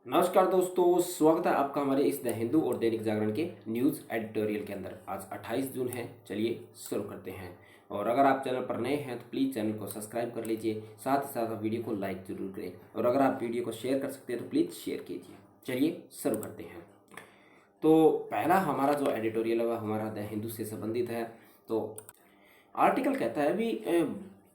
नमस्कार दोस्तों, स्वागत है आपका हमारे इस द हिंदू और दैनिक जागरण के न्यूज़ एडिटोरियल के अंदर। आज 28 जून है। चलिए शुरू करते हैं। और अगर आप चैनल पर नए हैं तो प्लीज़ चैनल को सब्सक्राइब कर लीजिए, साथ ही साथ आप वीडियो को लाइक जरूर करें और अगर आप वीडियो को शेयर कर सकते हैं तो प्लीज़ शेयर कीजिए। चलिए शुरू करते हैं। तो पहला हमारा जो एडिटोरियल है वह हमारा द हिंदू से संबंधित है। तो आर्टिकल कहता है भी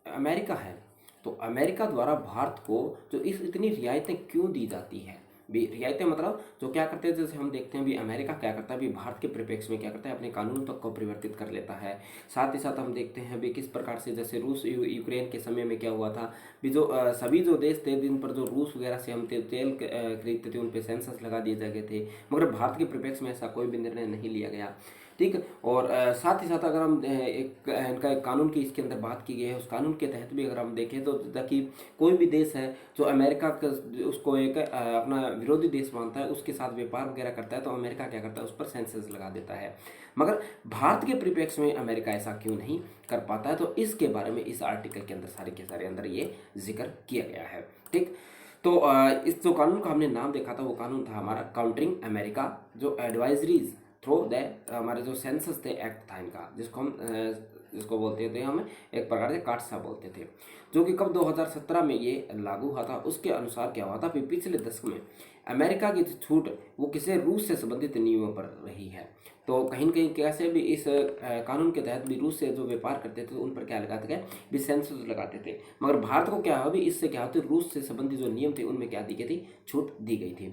अमेरिका है, तो अमेरिका द्वारा भारत को जो इतनी रियायतें क्यों दी जाती हैं। भी रियायतें मतलब जो क्या करते हैं, जैसे हम देखते हैं भी अमेरिका क्या करता है, भी भारत के परिप्रेक्ष्य में क्या करता है, अपने कानून तक को परिवर्तित कर लेता है। साथ ही साथ हम देखते हैं भी किस प्रकार से, जैसे रूस यूक्रेन के समय में क्या हुआ था भी, जो सभी जो देश थे जिन पर जो रूस वगैरह से हम तेल खरीदते थे उन पर सेंसस लगा दिए गए थे, मगर भारत के परिप्रेक्ष्य में ऐसा कोई भी निर्णय नहीं लिया गया। ठीक। और साथ ही साथ अगर हम इनका एक कानून की इसके अंदर बात की गई है, उस कानून के तहत भी अगर हम देखें तो ताकि कोई भी देश है जो अमेरिका का उसको एक अपना विरोधी देश मानता है, उसके साथ व्यापार वगैरह करता है, तो अमेरिका क्या करता है, उस पर सेंसस लगा देता है। मगर भारत के परिप्रेक्ष्य में अमेरिका ऐसा क्यों नहीं कर पाता है, तो इसके बारे में इस आर्टिकल के अंदर सारे के सारे अंदर ये जिक्र किया गया है। ठीक। तो इस जो कानून का हमने नाम देखा था वो कानून था हमारा काउंटरिंग अमेरिका, जो एडवाइजरीज थ्रू द हमारे जो सेंसस थे एक्ट था इनका, जिसको बोलते थे हम एक प्रकार से काटसा बोलते थे, जो कि कब 2017 में ये लागू हुआ था। उसके अनुसार क्या हुआ था, फिर पिछले दशक में अमेरिका की जो छूट वो किसी रूस से संबंधित नियमों पर रही है। तो कहीं न कहीं कैसे भी इस कानून के तहत भी रूस से जो व्यापार करते थे उन पर क्या लगाते गए, भी सेंसस लगाते थे। मगर भारत को क्या हुआ भी, इससे क्या होती, रूस से संबंधित जो नियम थे उनमें क्या दी गई थी, छूट दी गई थी।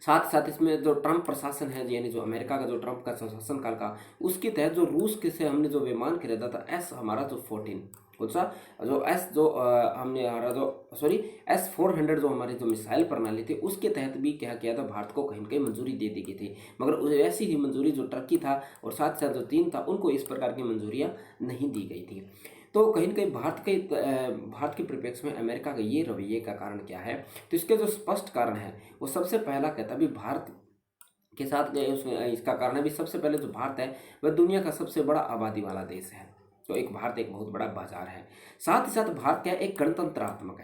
साथ साथ इसमें जो ट्रंप प्रशासन है, यानी जो अमेरिका का जो ट्रंप का शासन काल का, उसके तहत जो रूस के से हमने जो विमान खरीदा था एस हमारा जो 14 कौन सा जो एस जो हमने हमारा जो सॉरी S-400 जो हमारी जो मिसाइल प्रणाली थी, उसके तहत भी क्या किया था, भारत को कहीं न कहीं मंजूरी दे दी गई थी। मगर ऐसी ही मंजूरी जो टर्की था और साथ साथ जो चीन था, उनको इस प्रकार की मंजूरियाँ नहीं दी गई थी। तो कहीं न कहीं भारत के परिप्रेक्ष्य में अमेरिका का ये रवैये का कारण क्या है, तो इसके जो स्पष्ट कारण है वो सबसे पहला कहता है भी भारत के साथ इसका कारण है भी, सबसे पहले जो भारत है वह दुनिया का सबसे बड़ा आबादी वाला देश है। तो एक भारत एक बहुत बड़ा बाजार है। साथ ही साथ भारत क्या है, एक गणतंत्रात्मक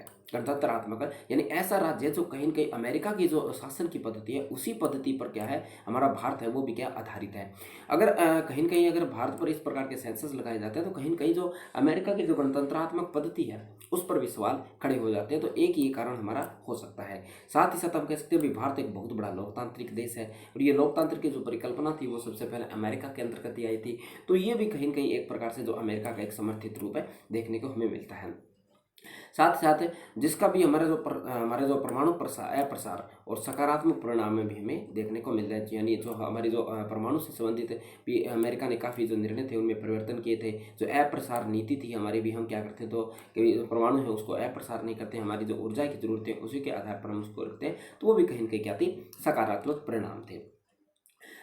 है, यानी ऐसा राज्य है जो कहीं न कहीं अमेरिका की जो शासन की पद्धति है उसी पद्धति पर क्या है हमारा भारत है वो भी क्या आधारित है। अगर कहीं न कहीं अगर भारत पर इस प्रकार के सेंसस लगाए जाते हैं तो कहीं न कहीं जो अमेरिका की जो गणतंत्रात्मक पद्धति है उस पर भी सवाल खड़े हो जाते हैं। तो एक ये कारण हमारा हो सकता है। साथ ही साथ हम कह सकते हैं भी भारत एक बहुत बड़ा लोकतांत्रिक देश है और ये लोकतंत्र की जो परिकल्पना थी वो सबसे पहले अमेरिका के अंतर्गत ही आई थी। तो ये भी कहीं न कहीं एक प्रकार से जो अमेरिका का एक समर्थित रूप है देखने को हमें मिलता है। साथ ही साथ जिसका भी हमारे जो परमाणु प्रसार और सकारात्मक परिणाम में भी हमें देखने को मिल रहा है, यानी जो हमारी जो परमाणु से संबंधित भी अमेरिका ने काफ़ी जो निर्णय थे उनमें परिवर्तन किए थे। जो अप्रसार नीति थी हमारी भी, हम क्या करते हैं तो कि जो परमाणु है उसको अप्रसार नहीं करते, हमारी जो ऊर्जा की जरूरत है उसी के आधार पर हम उसको रखते हैं, तो वो भी कहीं न कहीं क्या थी, सकारात्मक परिणाम थे।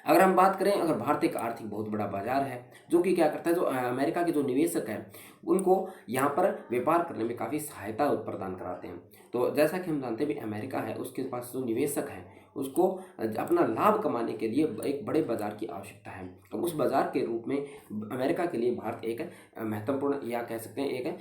अगर हम बात करें, अगर भारत एक आर्थिक बहुत बड़ा बाजार है जो कि क्या करता है, जो अमेरिका के जो निवेशक हैं उनको यहाँ पर व्यापार करने में काफ़ी सहायता प्रदान कराते हैं। तो जैसा कि हम जानते हैं भी अमेरिका है उसके पास जो निवेशक हैं उसको अपना लाभ कमाने के लिए एक बड़े बाजार की आवश्यकता है। तो उस बाजार के रूप में अमेरिका के लिए भारत एक महत्वपूर्ण, या कह सकते हैं एक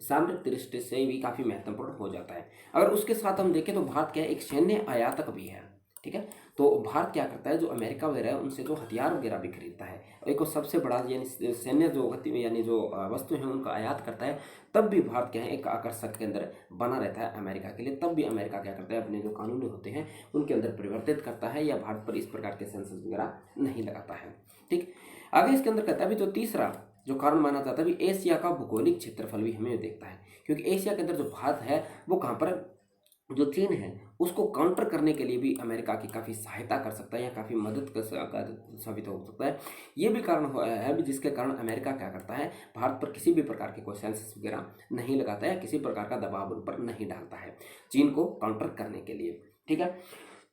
सामरिक दृष्टि से भी काफ़ी महत्वपूर्ण हो जाता है। अगर उसके साथ हम देखें तो भारत क्या है, एक सैन्य आयातक भी है। ठीक है। तो भारत क्या करता है, जो अमेरिका वगैरह है उनसे जो हथियार वगैरह भी खरीदता है और एक वो सबसे बड़ा यानी सैन्य जो यानी जो वस्तु हैं उनका आयात करता है, तब भी भारत क्या है एक आकर्षक के अंदर बना रहता है अमेरिका के लिए। तब भी अमेरिका क्या करता है, अपने जो कानून होते हैं उनके अंदर परिवर्तित करता है या भारत पर इस प्रकार के सेंसस वगैरह नहीं लगाता है। ठीक। आगे इसके अंदर कहता है भी, जो तीसरा जो कारण माना जाता है भी, एशिया का भौगोलिक क्षेत्रफल भी हमें देखता है, क्योंकि एशिया के अंदर जो भारत है वो कहाँ पर, जो चीन है उसको काउंटर करने के लिए भी अमेरिका की काफ़ी सहायता कर सकता है या काफ़ी मदद साबित हो सकता है। ये भी कारण है भी, जिसके कारण अमेरिका क्या करता है, भारत पर किसी भी प्रकार के कोई सेंसस वगैरह नहीं लगाता है, किसी प्रकार का दबाव उन पर नहीं डालता है चीन को काउंटर करने के लिए। ठीक है।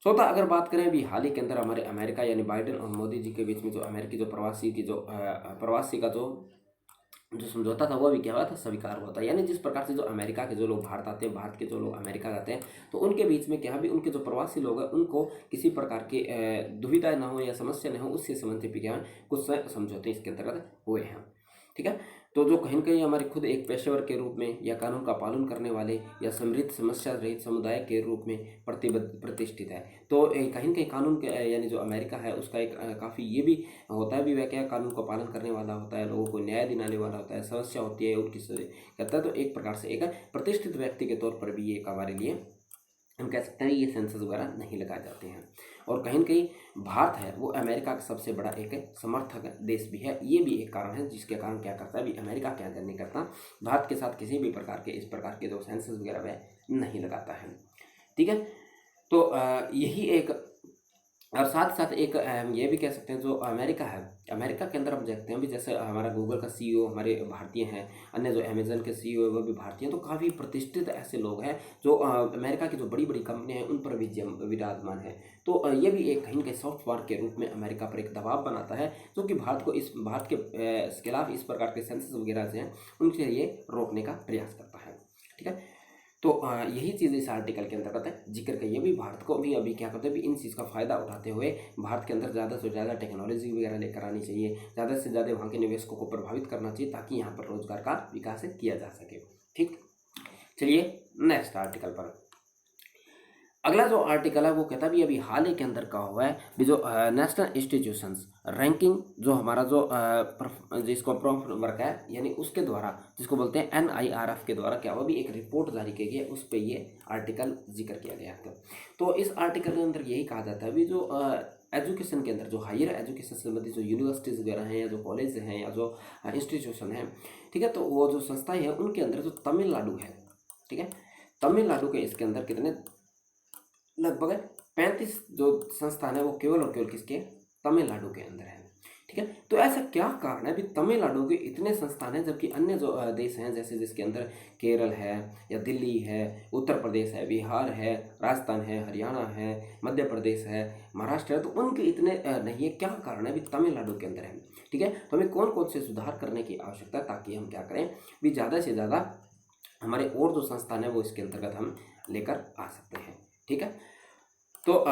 चौथा, अगर बात करें अभी हाल ही के अंदर हमारे अमेरिका यानी बाइडेन और मोदी जी के बीच में जो अमेरिकी जो प्रवासी का जो समझौता था वो भी क्या हुआ था, स्वीकार हुआ था। यानी जिस प्रकार से जो अमेरिका के जो लोग भारत आते हैं, भारत के जो लोग अमेरिका जाते हैं, तो उनके बीच में क्या भी उनके जो प्रवासी लोग हैं उनको किसी प्रकार की दुविधा ना हो या समस्या ना हो, उससे संबंधित भी क्या है कुछ समझौते इसके अंतर्गत हुए हैं। ठीक है। तो जो कहीं न कहीं हमारे खुद एक पेशेवर के रूप में या कानून का पालन करने वाले या समृद्ध समस्या रहित समुदाय के रूप में प्रतिष्ठित है। तो कहीं न कहीं कानून के यानी जो अमेरिका है उसका एक काफ़ी ये भी होता है भी वह क्या कानून को पालन करने वाला होता है, लोगों को न्याय दिलाने वाला होता है, समस्या होती है उनकी कहता है, तो एक प्रकार से एक प्रतिष्ठित व्यक्ति के तौर पर भी ये एक हमारे लिए हम कह सकते हैं ये सेंसस वगैरह नहीं लगाए जाते हैं। और कहीं न कहीं भारत है वो अमेरिका का सबसे बड़ा एक समर्थक देश भी है। ये भी एक कारण है जिसके कारण क्या करता है भी अमेरिका क्या नहीं करता, भारत के साथ किसी भी प्रकार के इस प्रकार के जो सेंसस वगैरह वह नहीं लगाता है। ठीक है, तो यही एक और साथ एक ये भी कह सकते हैं जो अमेरिका है, अमेरिका के अंदर हम देखते हैं भी जैसे हमारा गूगल का सीईओ हमारे भारतीय हैं, अन्य जो अमेजन के सीईओ है वो भी भारतीय हैं। तो काफ़ी प्रतिष्ठित ऐसे लोग हैं जो अमेरिका की जो बड़ी बड़ी कंपनियां हैं उन पर भी विराजमान है। तो ये भी एक कहीं न कहीं सॉफ्ट पावर के रूप में अमेरिका पर एक दबाव बनाता है जो कि भारत के खिलाफ इस प्रकार के सेंसस वगैरह से हैं उनके लिए रोकने का प्रयास करता है। ठीक है, तो यही चीज़ इस आर्टिकल के अंतर्गत है जिक्र करिए भी भारत को भी अभी क्या करते हैं भी इन चीज़ का फ़ायदा उठाते हुए भारत के अंदर ज़्यादा से ज़्यादा टेक्नोलॉजी वगैरह लेकर आनी चाहिए, ज़्यादा से ज़्यादा वहाँ के निवेशकों को प्रभावित करना चाहिए ताकि यहाँ पर रोजगार का विकास किया जा सके। ठीक, चलिए नेक्स्ट आर्टिकल पर। अगला जो आर्टिकल है वो कहता भी अभी हाल ही के अंदर का हुआ है भी जो नेशनल इंस्टीट्यूशंस रैंकिंग जो हमारा जो जिसको वर्क है यानी उसके द्वारा जिसको बोलते हैं NIRF के द्वारा क्या हुआ भी एक रिपोर्ट जारी की गई है, उस पर ये आर्टिकल जिक्र किया गया है। तो इस आर्टिकल के अंदर यही कहा जाता है भी जो एजुकेशन के अंदर जो हायर एजुकेशन से संबंधित जो यूनिवर्सिटीज़ वगैरह हैं या जो कॉलेज हैं या जो इंस्टीट्यूशन हैं, ठीक है, तो वो जो संस्थाएँ हैं उनके अंदर जो तमिलनाडु है, ठीक है, तमिलनाडु के इसके अंदर कितने लगभग 35 जो संस्थान है वो केवल और केवल किसके तमिलनाडु के अंदर है। ठीक है, तो ऐसा क्या कारण है भी तमिलनाडु के इतने संस्थान हैं जबकि अन्य जो देश हैं जैसे जिसके अंदर केरल है या दिल्ली है, उत्तर प्रदेश है, बिहार है, राजस्थान है, हरियाणा है, मध्य प्रदेश है, महाराष्ट्र है, तो उनके इतने नहीं है। क्या कारण है भी तमिलनाडु के अंदर है। ठीक है, तो हमें कौन कौन से सुधार करने की आवश्यकता है ताकि हम क्या करें भी ज़्यादा से ज़्यादा हमारे और जो संस्थान है वो इसके अंतर्गत हम लेकर आ सकते हैं। ठीक है, तो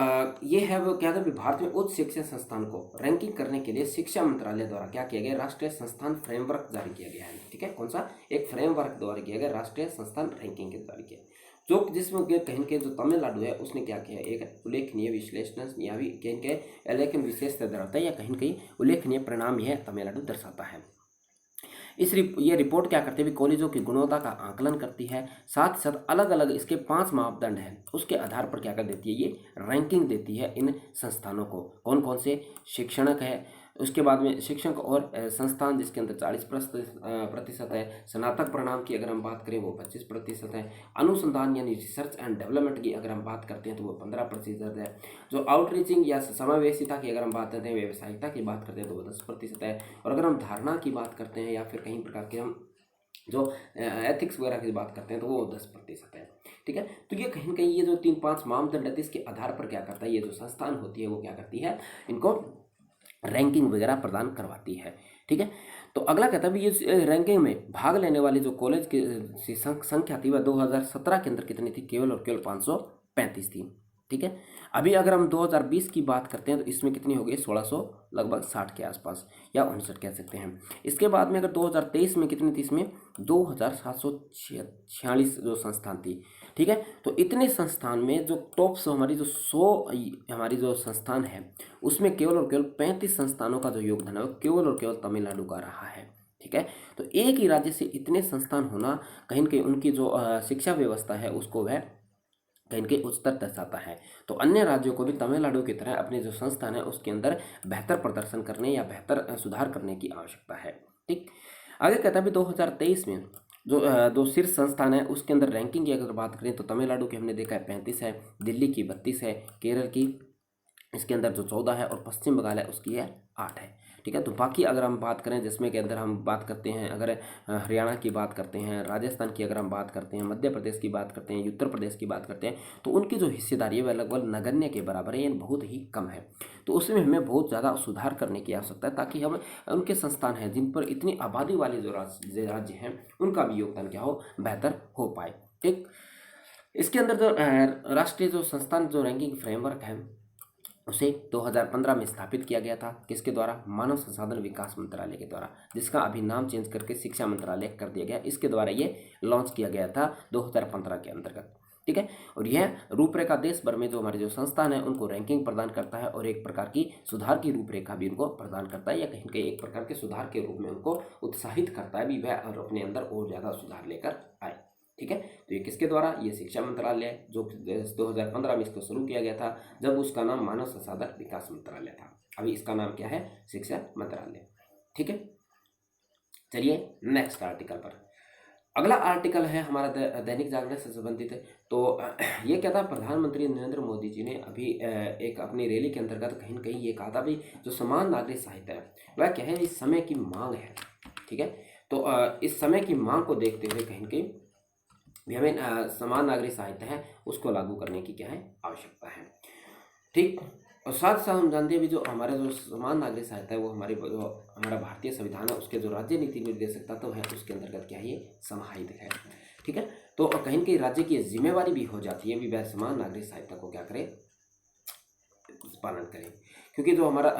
ये है वो क्या था कि भारत में उच्च शिक्षा संस्थान को रैंकिंग करने के लिए शिक्षा मंत्रालय द्वारा क्या किया गया, राष्ट्रीय संस्थान फ्रेमवर्क जारी किया गया है। ठीक है, कौन सा एक फ्रेमवर्क द्वारा किया गया, राष्ट्रीय संस्थान रैंकिंग के द्वारा किया, जो जिसमें कहीं के जो तमिलनाडु है उसने क्या किया, एक उल्लेखनीय विश्लेषण या भी कहीं के लेकिन विशेषता दर्शाता है या कहीं उल्लेखनीय परिणाम यह तमिलनाडु दर्शाता है। ये रिपोर्ट क्या करती है भी कॉलेजों की गुणवत्ता का आकलन करती है, साथ साथ अलग अलग इसके 5 मापदंड हैं उसके आधार पर क्या कर देती है ये रैंकिंग देती है इन संस्थानों को। कौन कौन से शिक्षणक है, उसके बाद में शिक्षक और संस्थान जिसके अंदर 40% है, स्नातक परिणाम की अगर हम बात करें वो 25% है, अनुसंधान यानी रिसर्च एंड डेवलपमेंट की अगर हम बात करते हैं तो वो 15% है, जो आउटरीचिंग या समावेशिता की अगर हम बात करते हैं, व्यावसायिकता की बात करते हैं तो वो 10% है, और अगर हम धारणा की बात करते हैं या फिर कहीं प्रकार के हम जो एथिक्स वगैरह की बात करते हैं तो वो 10% है। ठीक है, तो ये कहीं कहीं ये जो 3-5 मापदंड है इसके आधार पर क्या करता है ये जो संस्थान होती है वो क्या करती है इनको रैंकिंग वगैरह प्रदान करवाती है। ठीक है, तो अगला कहता है ये रैंकिंग में भाग लेने वाले जो कॉलेज की संख्या थी वह 2017 के अंदर कितनी थी, केवल और केवल 535 थी। ठीक है, अभी अगर हम 2020 की बात करते हैं तो इसमें कितनी हो गई, 1600 लगभग 60 के आसपास या 59 कह सकते हैं। इसके बाद में अगर 2023 में कितनी थी, इसमें 2746 जो संस्थान थी। ठीक है, तो इतने संस्थान में जो टॉप हमारी जो 100 हमारी जो संस्थान है उसमें केवल और केवल 35 संस्थानों का जो योगदान है केवल और केवल तमिलनाडु का रहा है। ठीक है, तो एक ही राज्य से इतने संस्थान होना कहीं न कहीं उनकी जो शिक्षा व्यवस्था है उसको वह कहीं उच्चतर दर्शाता है। तो अन्य राज्यों को भी तमिलनाडु की तरह अपने जो संस्थान है उसके अंदर बेहतर प्रदर्शन करने या बेहतर सुधार करने की आवश्यकता है। ठीक, आगे कहता है भी 2023 में जो शीर्ष संस्थान है उसके अंदर रैंकिंग की अगर बात करें तो तमिलनाडु की हमने देखा है 35 है, दिल्ली की 32 है, केरल की इसके अंदर जो 14 है और पश्चिम बंगाल है उसकी है 8 है। ठीक है, तो बाकी अगर हम बात करें जिसमें के अंदर हम बात करते हैं अगर हरियाणा की बात करते हैं, राजस्थान की अगर हम बात करते हैं, मध्य प्रदेश की बात करते हैं, उत्तर प्रदेश की बात करते हैं तो उनकी जो हिस्सेदारी है वह लगभग नगण्य के बराबर है, यानी बहुत ही कम है। तो उसमें हमें बहुत ज़्यादा सुधार करने की आवश्यकता है ताकि हम उनके संस्थान हैं जिन पर इतनी आबादी वाले जो राज्य हैं उनका भी योगदान क्या हो, बेहतर हो पाए। ठीक, इसके अंदर जो राष्ट्रीय जो संस्थान जो रैंकिंग फ्रेमवर्क है उसे 2015 में स्थापित किया गया था। किसके द्वारा? मानव संसाधन विकास मंत्रालय के द्वारा, जिसका अभी नाम चेंज करके शिक्षा मंत्रालय कर दिया गया। इसके द्वारा ये लॉन्च किया गया था 2015 के अंतर्गत। ठीक है। और यह रूपरेखा देश भर में जो हमारे जो संस्थान है उनको रैंकिंग प्रदान करता है और एक प्रकार की सुधार की रूपरेखा भी उनको प्रदान करता है, या कहीं कहीं एक प्रकार के सुधार के रूप में उनको उत्साहित करता है भी वह और अपने अंदर और ज़्यादा सुधार लेकर आए। ठीक है। तो ये किसके द्वारा? ये शिक्षा मंत्रालय, जो 2015 में इसको शुरू किया गया था, जब उसका नाम मानव संसाधन विकास मंत्रालय था। अभी इसका नाम क्या है? शिक्षा मंत्रालय। ठीक है। चलिए नेक्स्ट आर्टिकल पर। अगला आर्टिकल है हमारा दैनिक जागरण से संबंधित है। तो ये क्या था? प्रधानमंत्री नरेंद्र मोदी जी ने अभी एक अपनी रैली के अंतर्गत कहीं न कहीं ये कहा था भाई जो समान नागरिक साहित्य है वह क्या है? इस समय की मांग है। ठीक है। तो इस समय की मांग को देखते हुए कहीं न कहीं भी हमें समान नागरिक साहित्य है उसको लागू करने की क्या है? आवश्यकता है। ठीक। और साथ साथ हम जानते हैं भी जो हमारा जो समान नागरिक साहित्य है वो हमारे जो हमारा भारतीय संविधान है उसके जो राज्य नीति निर्देशक तत्व है उसके अंतर्गत क्या है? ये समाहित है। ठीक है। तो कहीं न कहीं राज्य की जिम्मेवारी भी हो जाती है भी वह समान नागरिक साहित्य को क्या करे? पालन करें। क्योंकि जो हमारा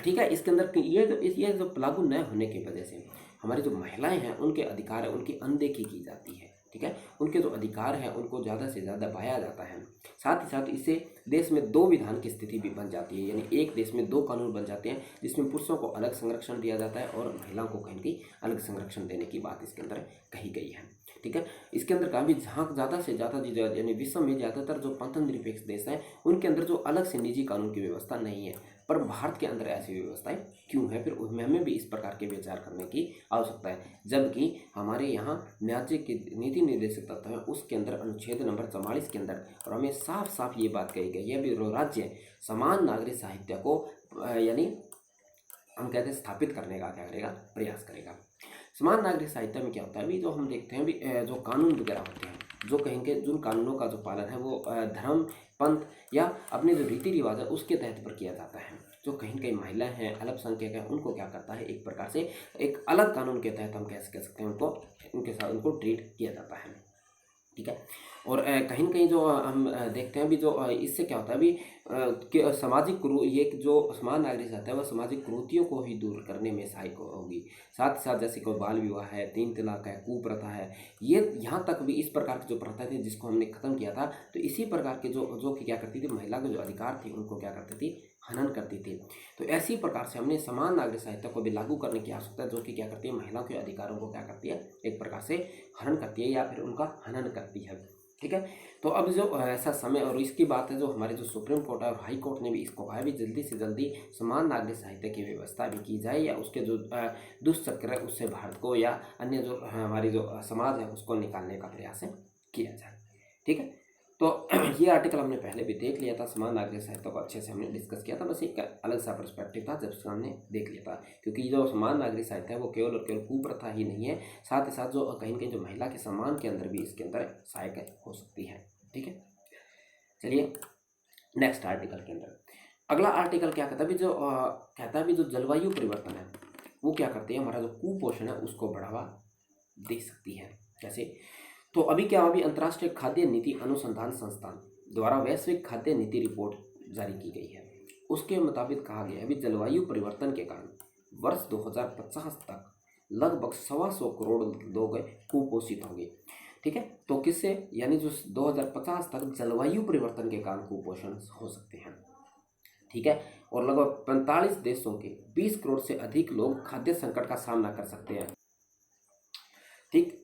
ठीक है, इसके अंदर ये जो लागू न होने की वजह से हमारी जो महिलाएं हैं उनके अधिकार है उनकी अनदेखी की जाती है। ठीक है। उनके जो अधिकार हैं उनको ज़्यादा से ज़्यादा दबाया जाता है। साथ ही साथ इससे देश में दो विधान की स्थिति भी बन जाती है, यानी एक देश में दो कानून बन जाते हैं जिसमें पुरुषों को अलग संरक्षण दिया जाता है और महिलाओं को कहीं कहीं अलग संरक्षण देने की बात इसके अंदर कही गई है। ठीक है। इसके अंदर काफ़ी जहाँ ज़्यादा से ज़्यादा यानी विश्व में ज़्यादातर जो पंथनिरपेक्ष देश हैं उनके अंदर जो अलग से निजी कानून की व्यवस्था नहीं है, पर भारत के अंदर ऐसी व्यवस्थाएं क्यों है? फिर हमें भी इस प्रकार के विचार करने की आवश्यकता है, जबकि हमारे यहाँ राज्य के नीति निर्देशक तत्व है उसके अंदर अनुच्छेद नंबर 44 के अंदर और हमें साफ साफ ये बात कही गई है भी राज्य समान नागरिक साहित्य को यानी हम कहते हैं स्थापित करने का क्या करेगा? प्रयास करेगा। समान नागरिक साहित्य में क्या होता है भी जो हम देखते हैं भी जो कानून वगैरह होते हैं जो कहेंगे जिन कानूनों का जो पालन है वो धर्म पंथ या अपने जो रीति रिवाज है उसके तहत पर किया जाता है। जो कहीं कहीं महिलाएं हैं अल्पसंख्यक हैं उनको क्या करता है? एक प्रकार से एक अलग कानून के तहत हम कैसे कह सकते हैं उनको उनके साथ उनको ट्रीट किया जाता है। ठीक है। और कहीं न कहीं जो हम देखते हैं भी जो इससे क्या होता है भी कि सामाजिक ये जो समान नागरिक साहित्य है वह सामाजिक कुरीतियों को ही दूर करने में सहायक होगी। साथ ही साथ जैसे कोई बाल विवाह है, 3 तलाक है, कुप्रथा है, ये यहाँ तक भी इस प्रकार की जो प्रथा थी जिसको हमने खत्म किया था, तो इसी प्रकार के जो कि क्या करती थी महिला के जो अधिकार थे उनको क्या करती थी? हनन करती थी। तो ऐसी प्रकार से हमने समान नागरिक साहित्य को भी लागू करने की आवश्यकता है जो कि क्या करती है? महिलाओं के अधिकारों को क्या करती है? एक प्रकार से हनन करती है या फिर उनका हनन करती है। ठीक है। तो अब जो ऐसा समय और इसकी बात है जो हमारे जो सुप्रीम कोर्ट है और हाई कोर्ट ने भी इसको कहा भी जल्दी से जल्दी समान नागरिक साहित्य की व्यवस्था भी की जाए या उसके जो दुष्चक्र है उससे भारत को या अन्य जो हमारी जो समाज है उसको निकालने का प्रयास किया जाए। ठीक है। तो ये आर्टिकल हमने पहले भी देख लिया था, समान नागरिक साहित्य को अच्छे से हमने डिस्कस किया था, बस एक अलग सा पर्सपेक्टिव था जब से हमने देख लिया था। क्योंकि जो समान नागरिक साहित्य है वो केवल और केवल कुप्रथा ही नहीं है, साथ ही साथ जो कहीं न कहीं जो महिला के सम्मान के अंदर भी इसके अंदर सहायक हो सकती है। ठीक है। चलिए नेक्स्ट आर्टिकल के अंदर अगला आर्टिकल क्या कहता है भी जो कहता है भी जो जलवायु परिवर्तन है वो क्या करती है? हमारा जो कुपोषण है उसको बढ़ावा दे सकती है। कैसे? तो अभी क्या अभी अंतर्राष्ट्रीय खाद्य नीति अनुसंधान संस्थान द्वारा वैश्विक खाद्य नीति रिपोर्ट जारी की गई है। उसके मुताबिक कहा गया है अभी जलवायु परिवर्तन के कारण वर्ष 2050 तक लगभग 125 करोड़ लोग कुपोषित होंगे। ठीक है। तो किससे? यानी जो 2050 तक जलवायु परिवर्तन के कारण कुपोषण हो सकते हैं। ठीक है। और लगभग 45 देशों के 20 करोड़ से अधिक लोग खाद्य संकट का सामना कर सकते हैं। ठीक।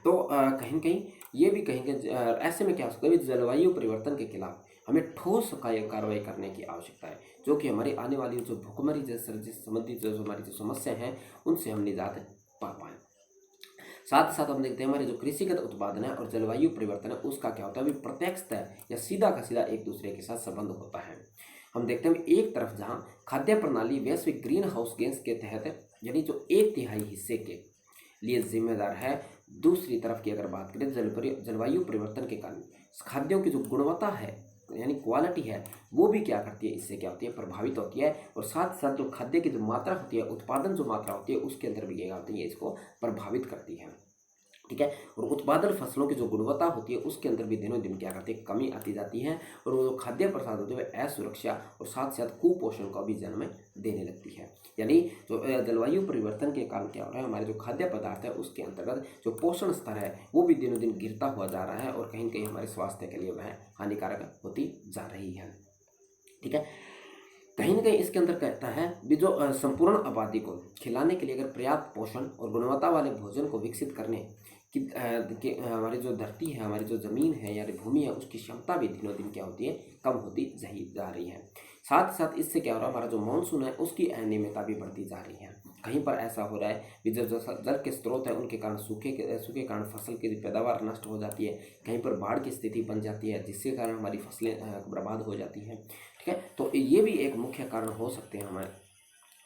तो कहीं न कहीं ये भी कहेंगे ऐसे में क्या हो सकता है? जलवायु परिवर्तन के खिलाफ हमें ठोस कार्रवाई करने की आवश्यकता है जो कि हमारी आने वाली जो भुखमरी जैसे संबंधित जो हमारी जो समस्या हैं उनसे हम निजात पा पाएँ। साथ ही साथ हम देखते हैं हमारे जो कृषिगत उत्पादन है और जलवायु परिवर्तन है उसका क्या होता है? अभी प्रत्यक्षतः या सीधा का सीधा एक दूसरे के साथ संबंध होता है। हम देखते हैं एक तरफ जहाँ खाद्य प्रणाली वैश्विक ग्रीन हाउस गैस के तहत यानी जो 1/3 हिस्से के लिए जिम्मेदार है, दूसरी तरफ की अगर बात करें जलवायु परिवर्तन के कारण खाद्यों की जो गुणवत्ता है यानी क्वालिटी है वो भी क्या करती है? इससे क्या होती है? प्रभावित होती है। और साथ साथ जो खाद्य की जो मात्रा होती है, उत्पादन जो मात्रा होती है उसके अंदर भी क्या होती है? इसको प्रभावित करती है। ठीक है। और उत्पादन फसलों की जो गुणवत्ता होती है उसके अंदर भी दिनों दिन क्या करती है, कमी आती जाती है, और वो जो खाद्य प्रसाद होते हैं वे असुरक्षा और साथ साथ कुपोषण को भी जन्म देने लगती है। यानी जो जलवायु परिवर्तन के कारण क्या हो रहा है, हमारे जो खाद्य पदार्थ है उसके अंतर्गत जो पोषण स्तर है वो भी दिनों दिन गिरता हुआ जा रहा है, और कहीं न कहीं हमारे स्वास्थ्य के लिए वह हानिकारक होती जा रही है। ठीक है। कहीं न कहीं इसके अंदर कहता है कि जो संपूर्ण आबादी को खिलाने के लिए अगर पर्याप्त पोषण और गुणवत्ता वाले भोजन को विकसित करने कि हमारी जो धरती है, हमारी जो ज़मीन है या भूमि है, उसकी क्षमता भी दिनों दिन क्या होती है, कम होती जा रही है। साथ ही साथ इससे क्या हो रहा है, हमारा जो मानसून है उसकी अनियमितता भी बढ़ती जा रही है। कहीं पर ऐसा हो रहा है कि जो जल के स्रोत है उनके कारण सूखे कारण फसल की पैदावार नष्ट हो जाती है, कहीं पर बाढ़ की स्थिति बन जाती है जिसके कारण हमारी फसलें बर्बाद हो जाती हैं। ठीक है। तो ये भी एक मुख्य कारण हो सकते हैं हमारे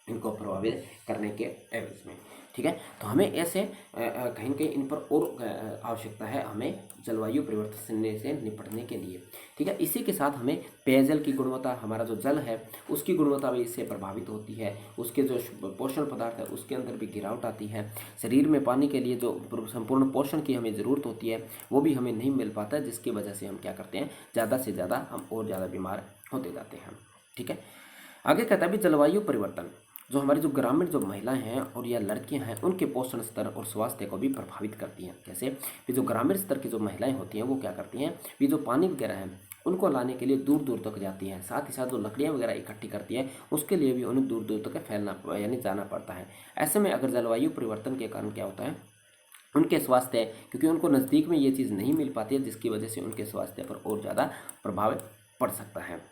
इनको प्रभावित करने के एवज में। ठीक है। तो हमें ऐसे कहीं न कहीं इन पर और आवश्यकता है हमें जलवायु परिवर्तन से निपटने के लिए। ठीक है। इसी के साथ हमें पेयजल की गुणवत्ता, हमारा जो जल है उसकी गुणवत्ता भी इससे प्रभावित होती है, उसके जो पोषण पदार्थ है उसके अंदर भी गिरावट आती है। शरीर में पानी के लिए जो संपूर्ण पोषण की हमें ज़रूरत होती है वो भी हमें नहीं मिल पाता है, जिसकी वजह से हम क्या करते हैं, ज़्यादा से ज़्यादा हम और ज़्यादा बीमार होते जाते हैं। ठीक है। आगे कहता है भी जलवायु परिवर्तन जो हमारी जो ग्रामीण जो महिलाएं हैं और या लड़कियां हैं उनके पोषण स्तर और स्वास्थ्य को भी प्रभावित करती हैं। कैसे भी जो ग्रामीण स्तर की जो महिलाएं होती हैं वो क्या करती हैं, भी जो पानी वगैरह है उनको लाने के लिए दूर दूर तक जाती हैं, साथ ही साथ जो लकड़ियाँ वगैरह इकट्ठी करती है उसके लिए भी उन्हें दूर दूर तक फैलना यानी जाना पड़ता है। ऐसे में अगर जलवायु परिवर्तन के कारण क्या होता है, उनके स्वास्थ्य, क्योंकि उनको नज़दीक में ये चीज़ नहीं मिल पाती है जिसकी वजह से उनके स्वास्थ्य पर और ज़्यादा प्रभाव पड़ सकता है।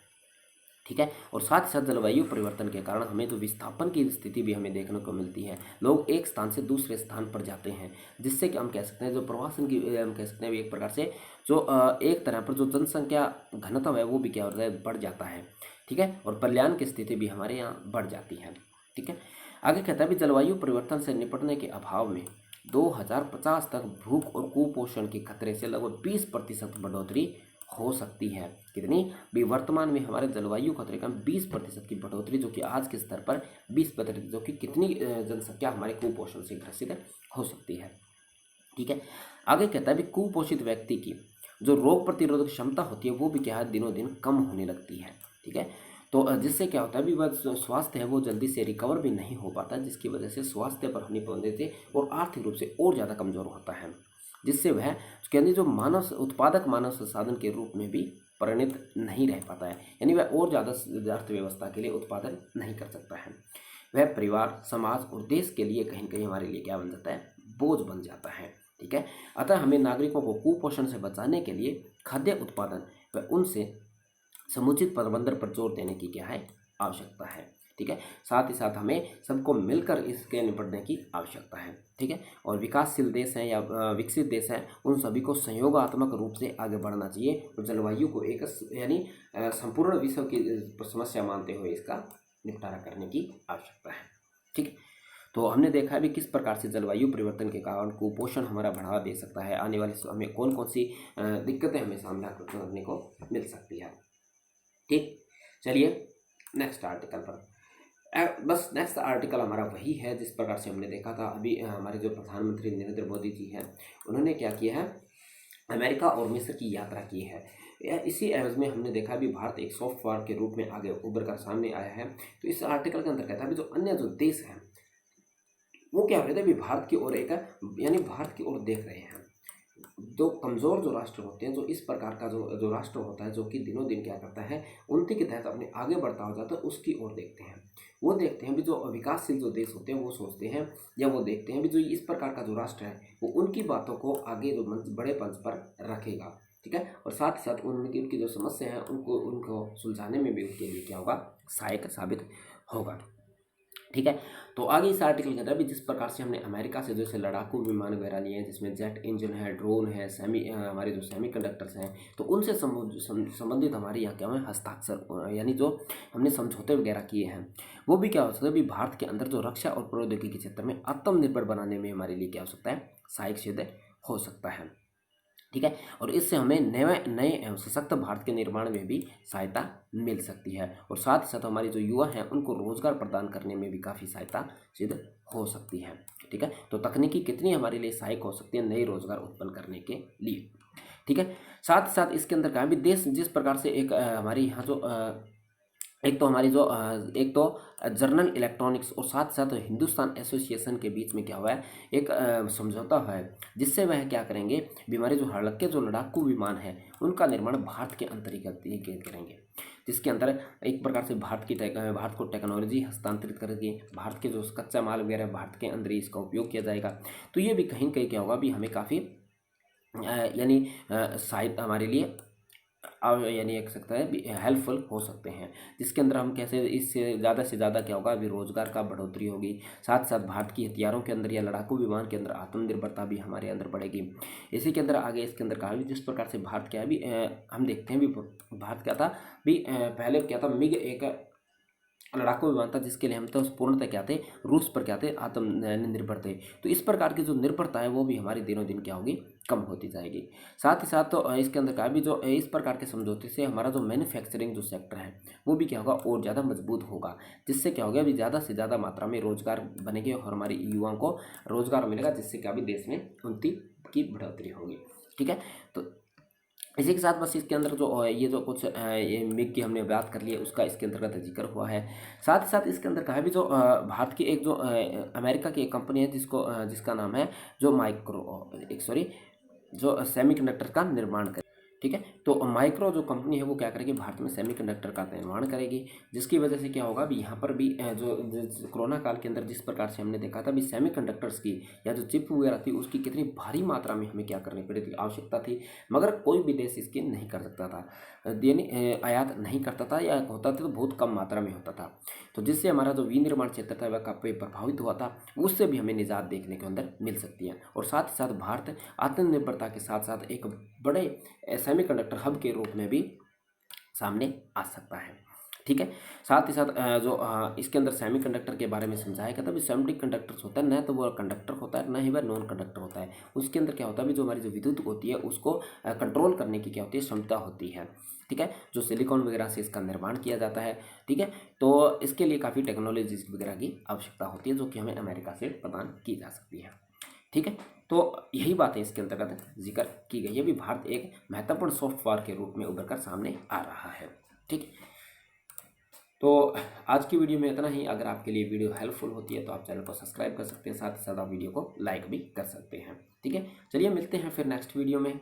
ठीक है। और साथ ही साथ जलवायु परिवर्तन के कारण हमें जो विस्थापन की स्थिति भी हमें देखने को मिलती है, लोग एक स्थान से दूसरे स्थान पर जाते हैं, जिससे कि हम कह सकते हैं जो प्रवासन की हम कह सकते हैं एक प्रकार से जो एक तरह पर जो जनसंख्या घनत्व है वो भी क्या होता है, बढ़ जाता है। ठीक है। और पलायन की स्थिति भी हमारे यहाँ बढ़ जाती है। ठीक है। आगे कहता है भी जलवायु परिवर्तन से निपटने के अभाव में 2050 तक भूख और कुपोषण के खतरे से लगभग 20% बढ़ोतरी हो सकती है। कितनी भी, वर्तमान में हमारे जलवायु खतरे का 20% की बढ़ोतरी, जो कि आज के स्तर पर 20%, जो कि कितनी जनसंख्या हमारे कुपोषण से ग्रसित हो सकती है। ठीक है। आगे कहता है भी कुपोषित व्यक्ति की जो रोग प्रतिरोधक क्षमता होती है वो भी क्या है, दिनों दिन कम होने लगती है। ठीक है। तो जिससे क्या होता है भी वह स्वास्थ्य है वो जल्दी से रिकवर भी नहीं हो पाता, जिसकी वजह से स्वास्थ्य पर हानि पहुंचते और आर्थिक रूप से और ज़्यादा कमजोर होता है, जिससे वह कहते जो मानव उत्पादक मानव संसाधन के रूप में भी परिणत नहीं रह पाता है, यानी वह और ज़्यादा अर्थव्यवस्था के लिए उत्पादन नहीं कर सकता है। वह परिवार, समाज और देश के लिए कहीं न कहीं हमारे लिए क्या बन जाता है, बोझ बन जाता है। ठीक है। अतः हमें नागरिकों को कुपोषण से बचाने के लिए खाद्य उत्पादन व उनसे समुचित प्रबंधन पर जोर देने की क्या है, आवश्यकता है। ठीक है। साथ ही साथ हमें सबको मिलकर इसके निपटने की आवश्यकता है। ठीक है। और विकासशील देश हैं या विकसित देश हैं उन सभी को सहयोगात्मक रूप से आगे बढ़ना चाहिए और जलवायु को एक यानी संपूर्ण विश्व की समस्या मानते हुए इसका निपटारा करने की आवश्यकता है। ठीक है। तो हमने देखा है भी किस प्रकार से जलवायु परिवर्तन के कारण कुपोषण हमारा बढ़ावा दे सकता है, आने वाले समय में कौन कौन सी दिक्कतें हमें सामना करने को मिल सकती है। ठीक। चलिए नेक्स्ट आर्टिकल पर। बस नेक्स्ट आर्टिकल हमारा वही है जिस प्रकार से हमने देखा था अभी। हमारे जो प्रधानमंत्री नरेंद्र मोदी जी हैं उन्होंने क्या किया है, अमेरिका और मिस्र की यात्रा की है। इसी एवज में हमने देखा भी भारत एक सॉफ्ट पावर के रूप में आगे उभर कर सामने आया है। तो इस आर्टिकल के अंदर कहता है भी जो अन्य जो देश हैं वो क्या हो रहे थे भी भारत की ओर एक यानी भारत की ओर देख रहे हैं। जो कमज़ोर जो राष्ट्र होते हैं, जो इस प्रकार का जो राष्ट्र होता है जो कि दिनों दिन क्या करता है उन्नति के तहत अपने आगे बढ़ता हो जाता है, उसकी ओर देखते हैं। वो देखते हैं भी जो विकासशील जो देश होते हैं वो सोचते हैं या वो देखते हैं भी जो इस प्रकार का जो राष्ट्र है वो उनकी बातों को आगे जो मंच बड़े मंच पर रखेगा। ठीक है। और साथ ही साथ उनकी जो समस्या है उनको सुलझाने में भी उनके लिए क्या होगा, सहायक साबित होगा। ठीक है। तो आगे इस आर्टिकल के अंदर भी जिस प्रकार से हमने अमेरिका से जैसे लड़ाकू विमान वगैरह लिए हैं जिसमें जेट इंजन है, ड्रोन है, हमारे जो सेमी कंडक्टर्स हैं, तो उनसे संबंधित हमारे यहाँ क्या है हस्ताक्षर यानी जो हमने समझौते वगैरह किए हैं वो भी क्या हो सकता है भी भारत के अंदर जो रक्षा और प्रौद्योगिकी के क्षेत्र में आत्मनिर्भर बनाने में हमारे लिए क्या हो सकता है, सहायक सिद्ध हो सकता है। ठीक है। और इससे हमें नए नए सशक्त भारत के निर्माण में भी सहायता मिल सकती है, और साथ ही साथ हमारे जो युवा हैं उनको रोजगार प्रदान करने में भी काफ़ी सहायता सिद्ध हो सकती है। ठीक है, तो तकनीकी कितनी हमारे लिए सहायक हो सकती है नए रोजगार उत्पन्न करने के लिए। ठीक है, साथ ही साथ इसके अंदर कहा भी देश जिस प्रकार से एक हमारे यहाँ जो एक तो हमारी जो एक तो जर्नल इलेक्ट्रॉनिक्स और साथ साथ हिंदुस्तान एसोसिएशन के बीच में क्या हुआ है, एक समझौता हुआ है, जिससे वह क्या करेंगे, भी हमारे जो हल्के जो लड़ाकू विमान है उनका निर्माण भारत के अंतर्गत ही करेंगे, जिसके अंदर एक प्रकार से भारत को टेक्नोलॉजी हस्तांतरित करके भारत के जो कच्चा माल वगैरह भारत के अंदर ही इसका उपयोग किया जाएगा। तो ये भी कहीं न कहीं क्या होगा, भी हमें काफ़ी यानी सहायता हमारे लिए यानी एक सकता है हेल्पफुल हो सकते हैं, जिसके अंदर हम कैसे इससे ज़्यादा से ज़्यादा क्या होगा, अभी रोजगार का बढ़ोतरी होगी, साथ साथ भारत की हथियारों के अंदर या लड़ाकू विमान के अंदर आत्मनिर्भरता भी हमारे अंदर बढ़ेगी। इसी के अंदर आगे इसके अंदर कहा भी जिस प्रकार से भारत क्या है भी हम देखते हैं भी भारत क्या था भी पहले क्या था, मिग एक लड़ाकू विमान था जिसके लिए हम तो पूर्णतः क्या थे, रूस पर क्या थे, आत्मनिर्भर थे। तो इस प्रकार की जो निर्भरता है वो भी हमारी दिनों दिन क्या होगी, कम होती जाएगी। साथ ही साथ तो इसके अंदर का भी जो इस प्रकार के समझौते से हमारा जो मैन्युफैक्चरिंग जो सेक्टर है वो भी क्या होगा, और ज़्यादा मजबूत होगा, जिससे क्या होगा, अभी ज़्यादा से ज़्यादा मात्रा में रोजगार बनेंगे और हमारे युवाओं को रोजगार मिलेगा, जिससे क्या भी देश में उन्नति की बढ़ोतरी होगी। ठीक है, तो इसी के साथ बस इसके अंदर जो ये जो कुछ ये मिग की हमने बात कर ली है उसका इसके अंतर्गत जिक्र हुआ है। साथ ही साथ इसके अंदर कहा भी जो भारत की एक जो अमेरिका की एक कंपनी है जिसका नाम है जो जो सेमीकंडक्टर का निर्माण करे। ठीक है, तो माइक्रो जो कंपनी है वो क्या करेगी, भारत में सेमीकंडक्टर का निर्माण करेगी, जिसकी वजह से क्या होगा भी यहाँ पर भी जो कोरोना काल के अंदर जिस प्रकार से हमने देखा था भी सेमीकंडक्टर्स की या जो चिप वगैरह थी उसकी कितनी भारी मात्रा में हमें क्या करनी पड़ी थी, आवश्यकता थी, मगर कोई भी देश इसकी नहीं कर सकता था, यानी आयात नहीं करता था, या होता था तो बहुत कम मात्रा में होता था। तो जिससे हमारा जो विनिर्माण क्षेत्र था वह काफ़ी प्रभावित हुआ था, उससे भी हमें निजात देखने के अंदर मिल सकती है। और साथ ही साथ भारत आत्मनिर्भरता के साथ साथ एक बड़े सेमीकंडक्टर हब के रूप में भी सामने आ सकता है। ठीक है, साथ ही साथ इसके अंदर सेमीकंडक्टर के बारे में समझाया गया था भी सेमीकंडक्टर्स होता है, न तो वो कंडक्टर होता है न ही वह नॉन कंडक्टर होता है। उसके अंदर क्या होता है भी जो हमारी जो विद्युत होती है उसको कंट्रोल करने की क्या होती है, क्षमता होती है। ठीक है, जो सिलिकॉन वगैरह से इसका निर्माण किया जाता है। ठीक है, तो इसके लिए काफ़ी टेक्नोलॉजीज वगैरह की आवश्यकता होती है जो कि हमें अमेरिका से प्रदान की जा सकती है। ठीक है, तो यही बातें इसके अंतर्गत जिक्र की गई है भी भारत एक महत्वपूर्ण सॉफ्टवेयर के रूप में उभर कर सामने आ रहा है। ठीक है, तो आज की वीडियो में इतना ही। अगर आपके लिए वीडियो हेल्पफुल होती है तो आप चैनल को सब्सक्राइब कर सकते हैं, साथ ही साथ आप वीडियो को लाइक भी कर सकते हैं। ठीक है, चलिए मिलते हैं फिर नेक्स्ट वीडियो में।